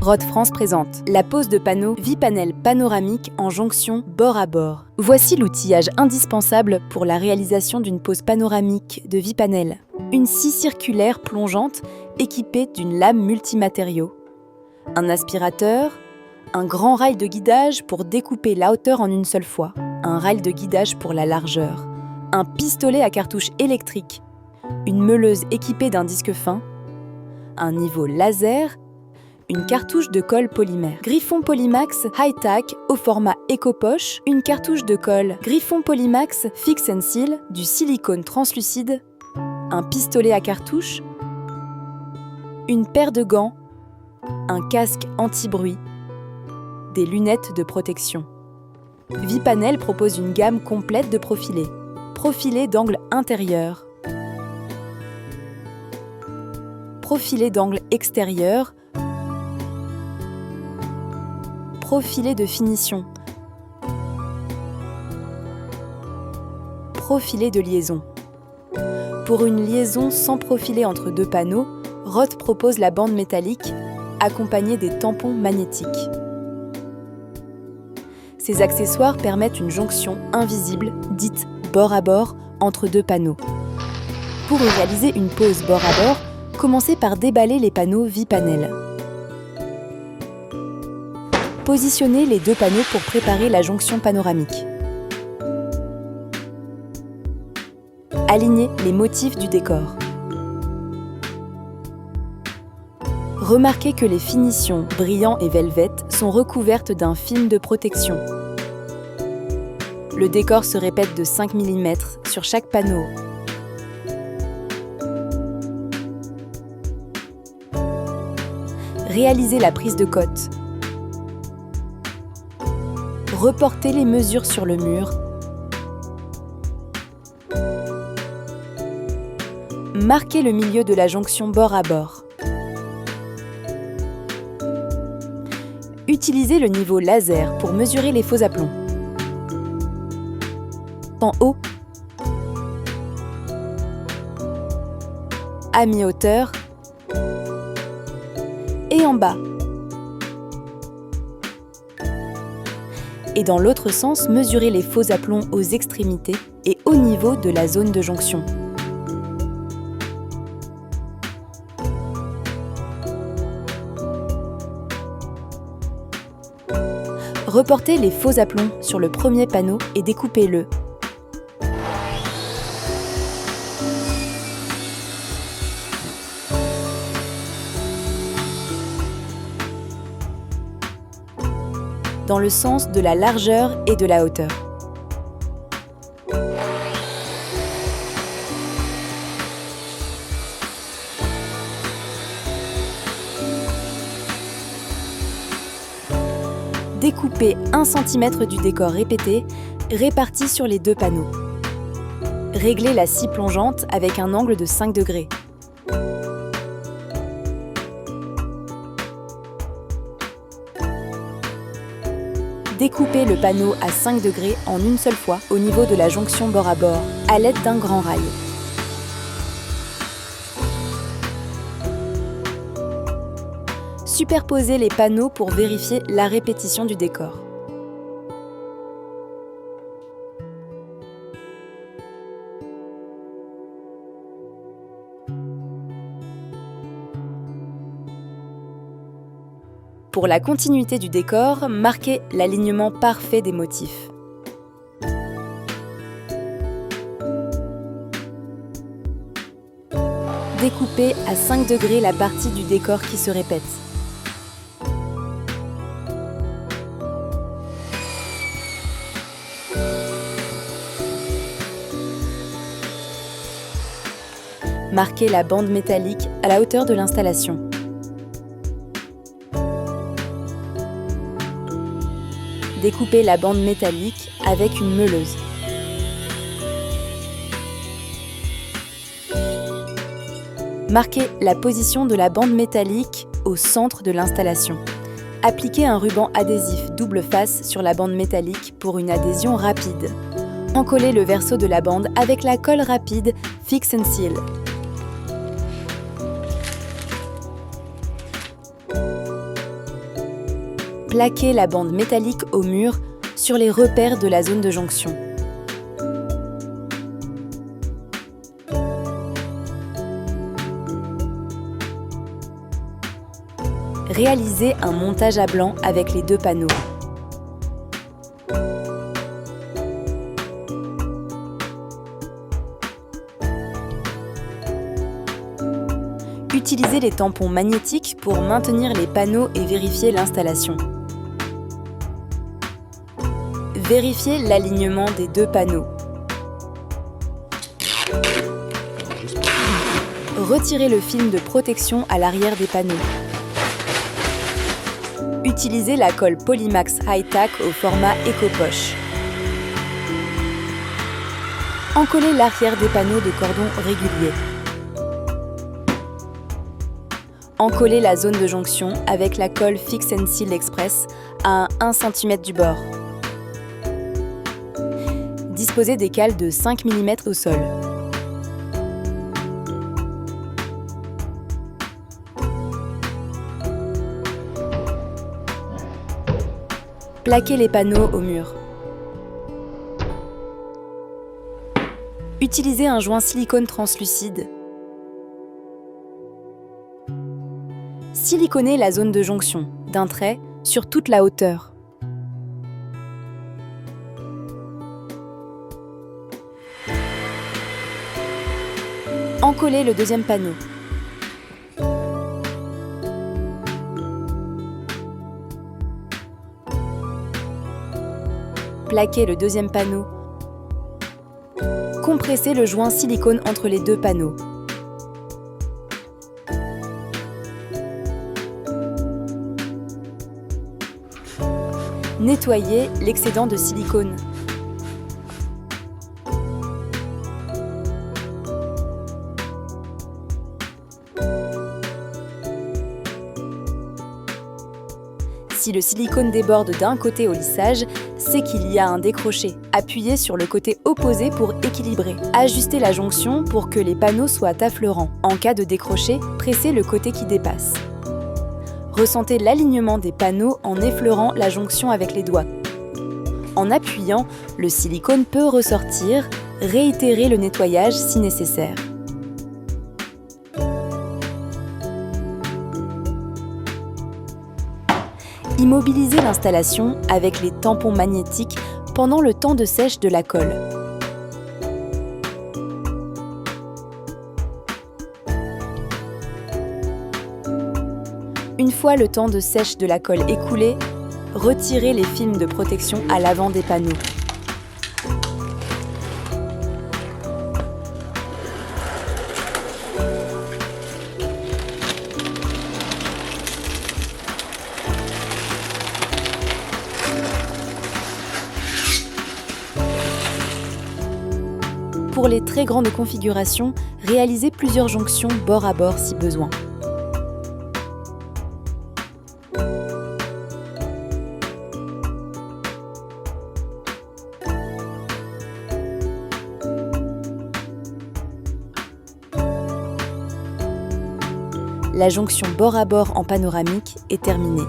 Rode France présente la pose de panneaux Vipanel panoramique en jonction bord à bord. Voici l'outillage indispensable pour la réalisation d'une pose panoramique de Vipanel. Une scie circulaire plongeante équipée d'une lame multimatériaux, un aspirateur, un grand rail de guidage pour découper la hauteur en une seule fois, un rail de guidage pour la largeur, un pistolet à cartouche électrique, une meuleuse équipée d'un disque fin, un niveau laser, une cartouche de colle polymère. Griffon Polymax High-Tack au format éco-poche, une cartouche de colle Griffon Polymax Fix and Seal, du silicone translucide, un pistolet à cartouche, une paire de gants, un casque anti-bruit, des lunettes de protection. Vipanel propose une gamme complète de profilés. Profilés d'angle intérieur, profilés d'angle extérieur, profilés de finition, profilés de liaison. Pour une liaison sans profilé entre deux panneaux, Rode propose la bande métallique accompagnée des tampons magnétiques. Ces accessoires permettent une jonction invisible, dite bord à bord, entre deux panneaux. Pour réaliser une pose bord à bord, commencez par déballer les panneaux Vipanel. Positionnez les deux panneaux pour préparer la jonction panoramique. Alignez les motifs du décor. Remarquez que les finitions brillant et velvet sont recouvertes d'un film de protection. Le décor se répète de 5 mm sur chaque panneau. Réalisez la prise de cote. Reportez les mesures sur le mur. Marquez le milieu de la jonction bord à bord. Utilisez le niveau laser pour mesurer les faux aplombs. En haut, à mi-hauteur et en bas. Et dans l'autre sens, mesurez les faux aplombs aux extrémités et au niveau de la zone de jonction. Reportez les faux aplombs sur le premier panneau et découpez-le. Dans le sens de la largeur et de la hauteur. Découpez 1 cm du décor répété, réparti sur les deux panneaux. Réglez la scie plongeante avec un angle de 5 degrés. Découpez le panneau à 5 degrés en une seule fois au niveau de la jonction bord à bord, à l'aide d'un grand rail. Superposez les panneaux pour vérifier la répétition du décor. Pour la continuité du décor, marquez l'alignement parfait des motifs. Découpez à 5 degrés la partie du décor qui se répète. Marquez la bande métallique à la hauteur de l'installation. Découpez la bande métallique avec une meuleuse. Marquez la position de la bande métallique au centre de l'installation. Appliquez un ruban adhésif double face sur la bande métallique pour une adhésion rapide. Encollez le verso de la bande avec la colle rapide Fix and Seal. Plaquez la bande métallique au mur sur les repères de la zone de jonction. Réalisez un montage à blanc avec les deux panneaux. Utilisez les tampons magnétiques pour maintenir les panneaux et vérifier l'installation. Vérifiez l'alignement des deux panneaux. Retirez le film de protection à l'arrière des panneaux. Utilisez la colle Polymax High-Tack au format éco-poche. Encollez l'arrière des panneaux de cordon régulier. Encollez la zone de jonction avec la colle Fix & Seal Express à 1 cm du bord. Disposez des cales de 5 mm au sol. Plaquez les panneaux au mur. Utilisez un joint silicone translucide. Siliconez la zone de jonction d'un trait sur toute la hauteur. Encollez le deuxième panneau. Plaquez le deuxième panneau. Compressez le joint silicone entre les deux panneaux. Nettoyez l'excédent de silicone. Si le silicone déborde d'un côté au lissage, c'est qu'il y a un décroché. Appuyez sur le côté opposé pour équilibrer. Ajustez la jonction pour que les panneaux soient affleurants. En cas de décroché, pressez le côté qui dépasse. Ressentez l'alignement des panneaux en effleurant la jonction avec les doigts. En appuyant, le silicone peut ressortir. Réitérez le nettoyage si nécessaire. Immobilisez l'installation avec les tampons magnétiques pendant le temps de sèche de la colle. Une fois le temps de sèche de la colle écoulé, retirez les films de protection à l'avant des panneaux. Pour les très grandes configurations, réalisez plusieurs jonctions bord à bord si besoin. La jonction bord à bord en panoramique est terminée.